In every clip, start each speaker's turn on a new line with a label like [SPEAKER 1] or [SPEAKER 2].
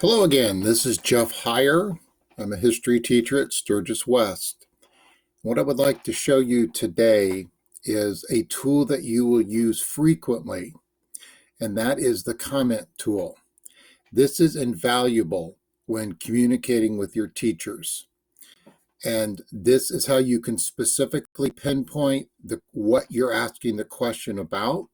[SPEAKER 1] Hello again, this is Jeff Hyer. I'm a history teacher at Sturgis West. What I would like to show you today is a tool that you will use frequently, and that is the comment tool. This is invaluable when communicating with your teachers. And this is how you can specifically pinpoint what you're asking the question about.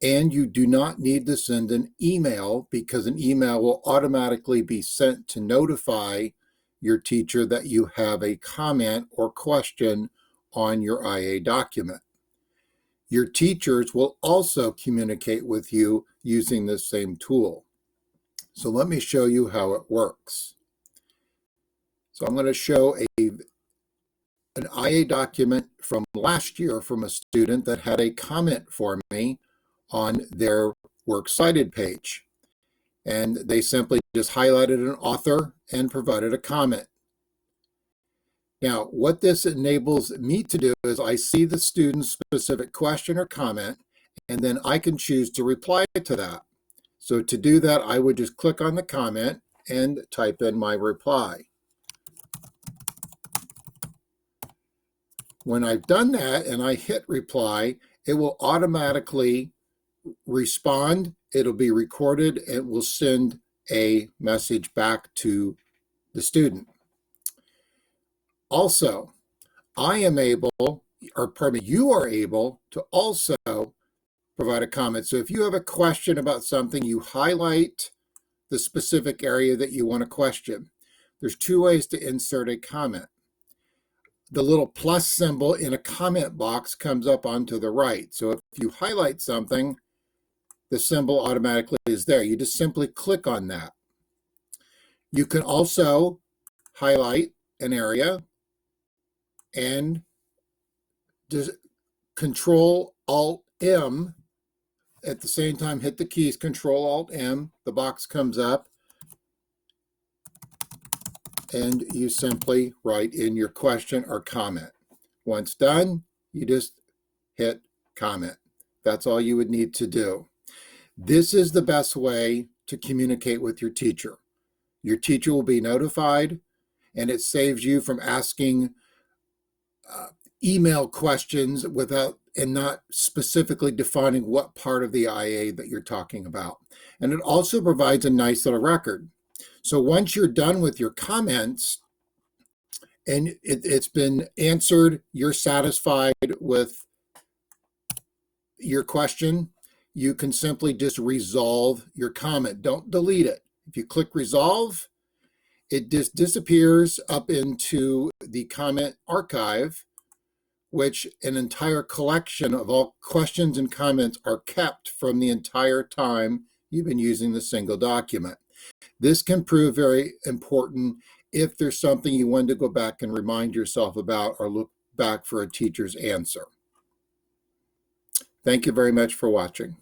[SPEAKER 1] And you do not need to send an email because an email will automatically be sent to notify your teacher that you have a comment or question on your IA document. Your teachers will also communicate with you using this same tool. So let me show you how it works. So I'm going to show an IA document from last year from a student that had a comment for me on their Works Cited page. And they simply just highlighted an author and provided a comment. Now, what this enables me to do is I see the student's specific question or comment, and then I can choose to reply to that. So to do that, I would just click on the comment and type in my reply. When I've done that and I hit reply, it will automatically respond, it'll be recorded, and will send a message back to the student. Also, you are able to also provide a comment. So if you have a question about something, you highlight the specific area that you want to question. There's two ways to insert a comment. The little plus symbol in a comment box comes up onto the right. So if you highlight something, the symbol automatically is there. You just simply click on that. You can also highlight an area and just Control-Alt-M. At the same time, hit the keys, Control-Alt-M. The box comes up, and you simply write in your question or comment. Once done, you just hit comment. That's all you would need to do. This is the best way to communicate with your teacher. Your teacher will be notified, and it saves you from asking email questions and not specifically defining what part of the IA that you're talking about. And it also provides a nice little record. So once you're done with your comments and it's been answered, you're satisfied with your question, you can simply just resolve your comment. Don't delete it. If you click resolve, it just disappears up into the comment archive, which an entire collection of all questions and comments are kept from the entire time you've been using the single document. This can prove very important if there's something you want to go back and remind yourself about or look back for a teacher's answer. Thank you very much for watching.